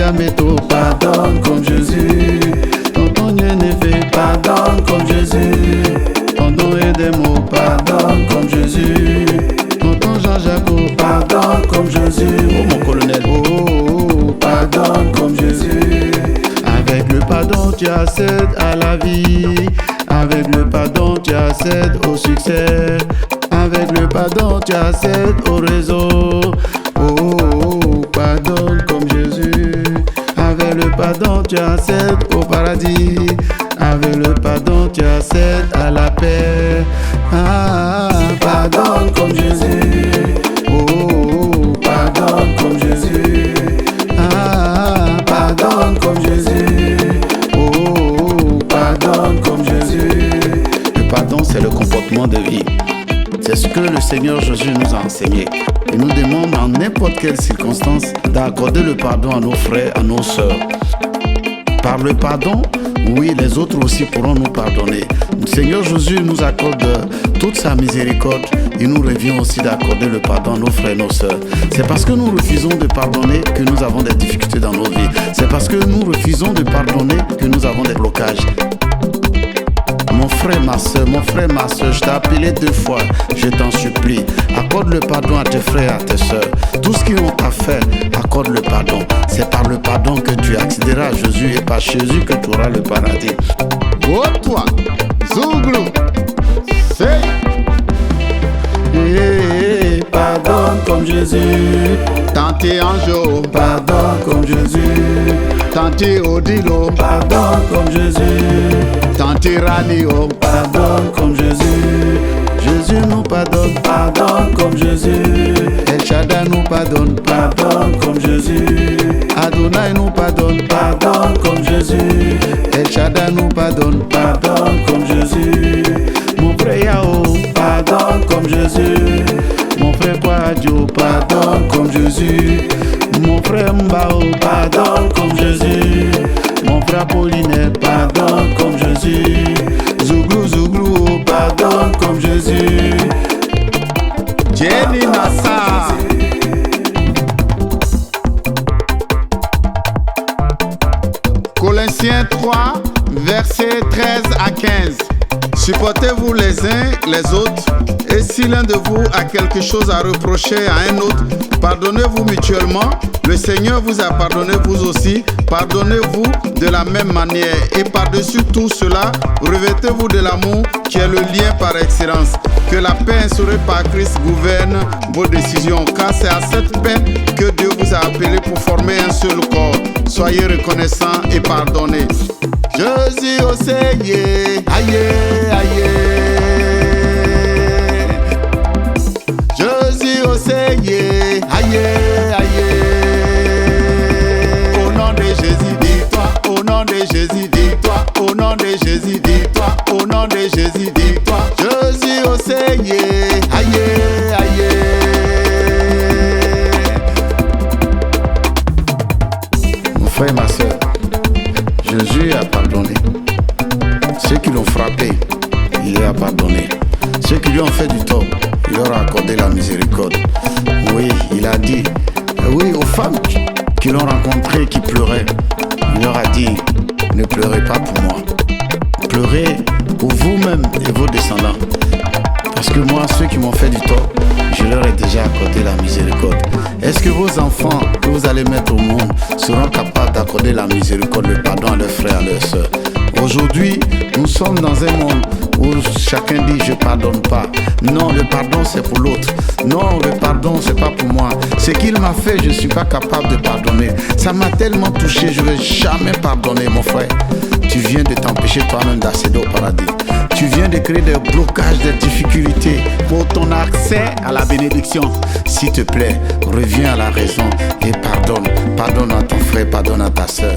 Yameto, pardonne comme Jésus. Tonton Nyenefe, pardonne comme Jésus. Tonton Edemo, pardonne comme Jésus. Tonton Jean-Jacques, pardonne comme Jésus. Oh mon colonel, oh, pardonne comme Jésus. Avec le pardon tu accèdes à la vie. Avec le pardon tu accèdes au succès. Avec le pardon tu accèdes au réseau. Oh, pardonne comme Jésus. Avec le pardon tu accèdes au paradis. Avec le pardon tu accèdes à la paix. Ah, pardonne comme Jésus. Oh, pardonne comme Jésus. Ah, pardonne comme Jésus. Oh, pardonne comme Jésus. Le pardon, c'est le comportement de vie. C'est ce que le Seigneur Jésus nous a enseigné. Il nous demande en n'importe quelle circonstance d'accorder le pardon à nos frères, à nos sœurs. Par le pardon, oui, les autres aussi pourront nous pardonner. Le Seigneur Jésus nous accorde toute sa miséricorde. Il nous revient aussi d'accorder le pardon à nos frères et nos sœurs. C'est parce que nous refusons de pardonner que nous avons des difficultés dans nos vies. C'est parce que nous refusons de pardonner que nous avons des blocages. Mon frère, ma soeur, je t'ai appelé 2 fois, je t'en supplie. Accorde le pardon à tes frères et à tes soeurs. Tout ce qu'ils ont à faire, accorde le pardon. C'est par le pardon que tu accéderas à Jésus et par Jésus que tu auras le paradis. Oh toi, Zouglou, c'est... Pardonne comme Jésus. Tante Anjo, Pardonne comme Jésus. Tante Odilo, Pardonne comme Jésus. Tante Ranio, Pardonne comme Jésus. Jésus nous pardonne, pardonne comme Jésus. El Shaddai nous pardonne, pardonne comme Jésus. Adonai nous pardonne, pardonne comme Jésus. El Shaddai nous pardonne, pardonne comme Jésus. Mon frère Yao, pardonne comme Jésus. Mon frère Kwadjo, pardonne comme Jésus. Mon frère Mbao, pardonne comme Jésus. Mon frère Apollinaire, pardonne comme Jésus. Zouglou, Zouglou, pardonne comme Jésus. Jenny Nassa, Colossiens 3, versets 13 à 15. Supportez-vous les uns les autres, et si l'un de vous a quelque chose à reprocher à un autre, pardonnez-vous mutuellement. Le Seigneur vous a pardonné, vous aussi. Pardonnez-vous de la même manière. Et par-dessus tout cela, revêtez-vous de l'amour qui est le lien par excellence. Que la paix instaurée par Christ gouverne vos décisions, car c'est à cette paix que Dieu vous a appelé pour former un seul corps. Soyez reconnaissants et pardonnez. Jésus au Seigneur, aïe, aïe. Jésus au Seigneur, aïe, aïe. Au nom de Jésus, dis-toi. Au nom de Jésus, dis-toi. Au nom de Jésus, dis-toi. Au nom de Jésus, dis-toi. Jésus au Seigneur, aïe, aïe. Mon frère et ma soeur, Jésus a pardonné. Ceux qui l'ont frappé, il les a pardonné. Ceux qui lui ont fait du tort, il leur a accordé la miséricorde. Oui, il a dit, oui, aux femmes qui l'ont rencontré, qui pleuraient, il leur a dit, ne pleurez pas pour moi. Pleurez pour vous-même et vos descendants. Parce que moi, ceux qui m'ont fait du tort, je leur ai déjà accordé la miséricorde. Est-ce que vos enfants que vous allez mettre au monde seront capables d'accorder la miséricorde, le pardon à leurs frères, à leurs sœurs? Aujourd'hui, nous sommes dans un monde où chacun dit je pardonne pas. Non, le pardon c'est pour l'autre. Non, le pardon c'est pas pour moi. Ce qu'il m'a fait, je suis pas capable de pardonner. Ça m'a tellement touché, je vais jamais pardonner, mon frère. Tu viens de t'empêcher toi-même d'accéder au paradis. Tu viens de créer des blocages, des difficultés pour ton accès à la bénédiction. S'il te plaît, reviens à la raison et pardonne. Pardonne à ton frère, pardonne à ta soeur.